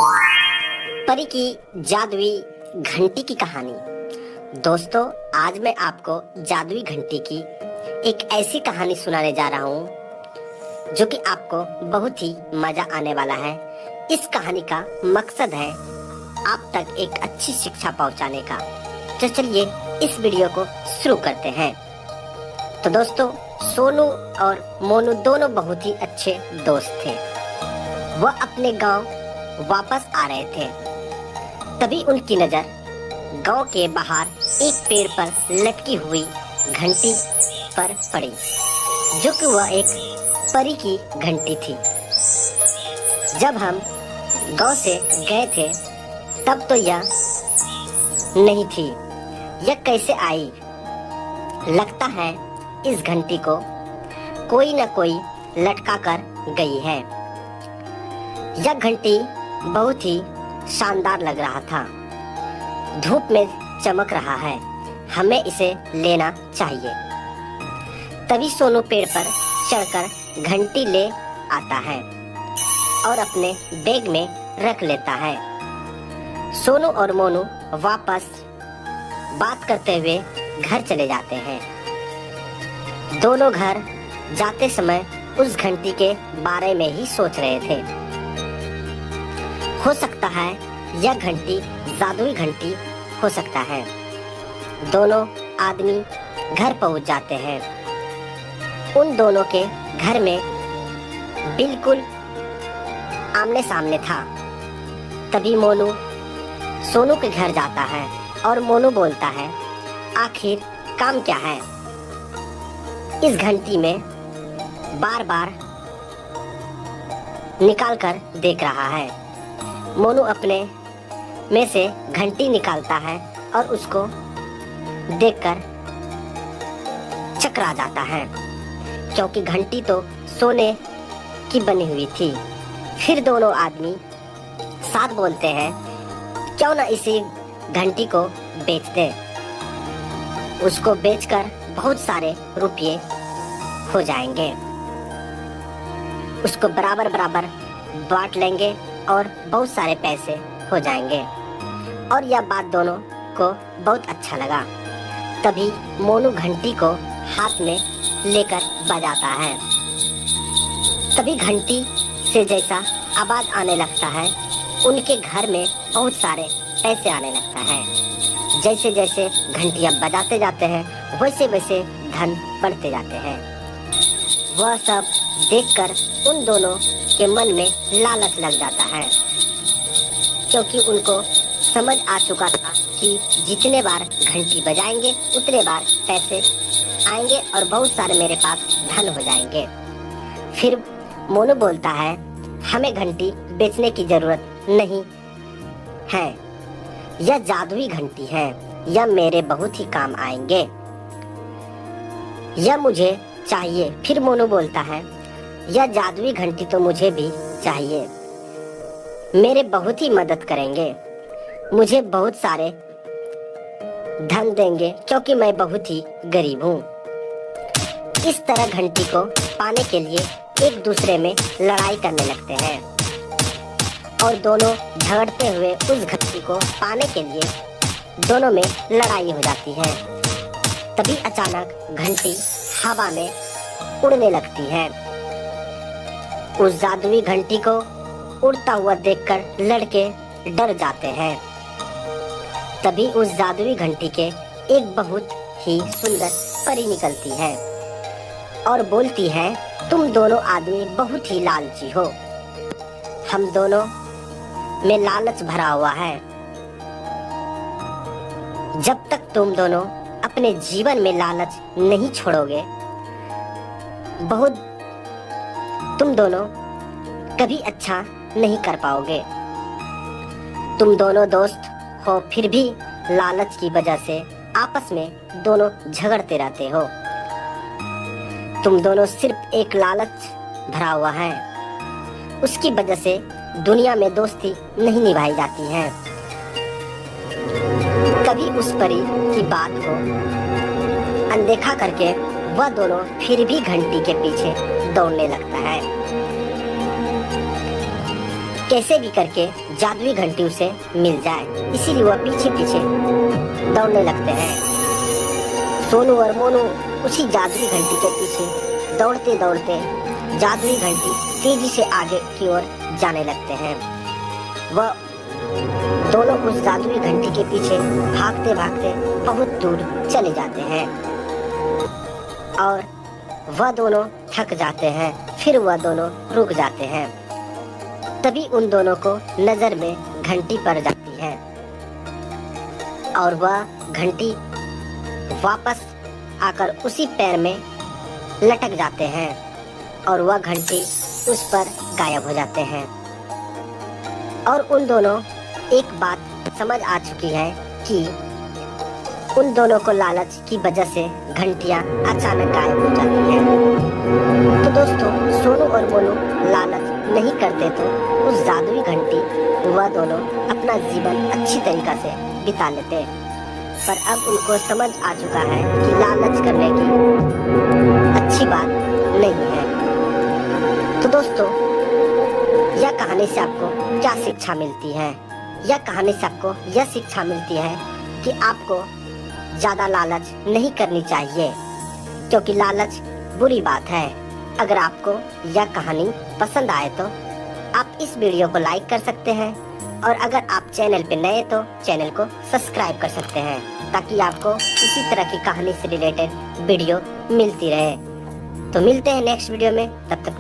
परी की जादुई घंटी की कहानी। दोस्तों, आज मैं आपको जादुई घंटी की एक ऐसी कहानी सुनाने जा रहा हूँ जो कि आपको बहुत ही मजा आने वाला है। इस कहानी का मकसद है आप तक एक अच्छी शिक्षा पहुँचाने का। तो चलिए इस वीडियो को शुरू करते हैं। तो दोस्तों, सोनू और मोनू दोनों बहुत ही अच्छे दोस्त थे। वह अपने गांव वापस आ रहे थे। तभी उनकी नजर गांव के बाहर एक पेड़ पर लटकी हुई घंटी पर पड़ी, जो कि वह एक परी की घंटी थी। जब हम गांव से गए थे तब तो यह नहीं थी। यह कैसे आई? लगता है इस घंटी को कोई न कोई लटका कर गई है। यह घंटी बहुत ही शानदार लग रहा था। धूप में चमक रहा है। हमें इसे लेना चाहिए। तभी सोनू पेड़ पर चढ़कर घंटी ले आता है और अपने बैग में रख लेता है। सोनू और मोनू वापस बात करते हुए घर चले जाते हैं। दोनों घर जाते समय उस घंटी के बारे में ही सोच रहे थे। हो सकता है यह घंटी जादुई घंटी हो सकता है। दोनों आदमी घर पहुंच जाते हैं। उन दोनों के घर में बिल्कुल आमने सामने था। तभी मोनू सोनू के घर जाता है और मोनू बोलता है, आखिर काम क्या है? इस घंटी में बार बार निकाल कर देख रहा है। मोनू अपने में से घंटी निकालता है और उसको देखकर चकरा जाता है, क्योंकि घंटी तो सोने की बनी हुई थी। फिर दोनों आदमी साथ बोलते हैं, क्यों ना इसी घंटी को बेच दे। उसको बेचकर बहुत सारे रुपये हो जाएंगे। उसको बराबर बराबर बांट लेंगे और बहुत सारे पैसे हो जाएंगे। और यह बात दोनों को बहुत अच्छा लगा। तभी मोनू घंटी को हाथ में लेकर बजाता है। तभी घंटी से जैसा आवाज आने लगता है, उनके घर में बहुत सारे पैसे आने लगता है। जैसे जैसे घंटियां बजाते जाते हैं वैसे वैसे धन बढ़ते जाते हैं। वह सब देखकर उन दोनों के मन में लालच लग जाता है, क्योंकि उनको समझ आ चुका था कि जितने बार घंटी बजाएंगे उतने बार पैसे आएंगे और बहुत सारे मेरे पास धन हो जाएंगे। फिर मोनू बोलता है, हमें घंटी बेचने की जरूरत नहीं है। यह जादुई घंटी है। यह मेरे बहुत ही काम आएंगे। यह मुझे चाहिए। फिर मोनू बोलता है, यह जादुई घंटी तो मुझे भी चाहिए। मेरे बहुत ही मदद करेंगे। मुझे बहुत सारे धन देंगे, क्योंकि मैं बहुत ही गरीब हूँ। इस तरह घंटी को पाने के लिए एक दूसरे में लड़ाई करने लगते हैं और दोनों झगड़ते हुए उस घंटी को पाने के लिए दोनों में लड़ाई हो जाती है। तभी अचानक घंटी हवा में उड़ने लगती है। उस जादुई घंटी को उड़ता हुआ देखकर लड़के डर जाते हैं। तभी उस जादुई घंटी के एक बहुत ही सुंदर परी निकलती है और बोलती है, तुम दोनों आदमी बहुत ही लालची हो। हम दोनों में लालच भरा हुआ है। जब तक तुम दोनों अपने जीवन में लालच नहीं छोड़ोगे, तुम दोनों कभी अच्छा नहीं कर पाओगे। तुम दोनों दोस्त हो, फिर भी लालच की वजह से आपस में दोनों झगड़ते रहते हो। तुम दोनों सिर्फ एक लालच भरा हुआ है, उसकी वजह से दुनिया में दोस्ती नहीं निभाई जाती है। कभी उस परी की बात को अनदेखा करके वह दोनों फिर भी घंटी के पीछे दौड़ने लगता है। कैसे भी करके जादुई घंटी उसे मिल जाए, इसीलिए वह पीछे पीछे दौड़ने लगते हैं। सोनू और मोनू उसी जादुई घंटी के पीछे दौड़ते दौड़ते जादुई घंटी तेजी से आगे की ओर जाने लगते हैं। वह दोनों उस जादुई घंटी के पीछे भागते भागते बहुत दूर चले जाते हैं और वह दोनों थक जाते हैं। फिर वह दोनों रुक जाते हैं। तभी उन दोनों को नजर में घंटी पड़ जाती है और वह घंटी वापस आकर उसी पैर में लटक जाते हैं और वह घंटी उस पर गायब हो जाते हैं। और उन दोनों एक बात समझ आ चुकी है कि उन दोनों को लालच की वजह से घंटियां अचानक गायब हो जाती हैं। तो दोस्तों, सोनू और मोनू लालच नहीं करते तो उस जादुई घंटी वह दोनों अपना जीवन अच्छी तरीका से बिता लेते। पर अब उनको समझ आ चुका है कि लालच करने की अच्छी बात नहीं है। तो दोस्तों, यह कहानी से आपको क्या शिक्षा मिलती है? यह कहानी से आपको यह शिक्षा मिलती है कि आपको ज्यादा लालच नहीं करनी चाहिए, क्योंकि लालच बुरी बात है। अगर आपको यह कहानी पसंद आए तो आप इस वीडियो को लाइक कर सकते हैं और अगर आप चैनल पे नए तो चैनल को सब्सक्राइब कर सकते हैं, ताकि आपको इसी तरह की कहानी से रिलेटेड वीडियो मिलती रहे। तो मिलते हैं नेक्स्ट वीडियो में, तब तक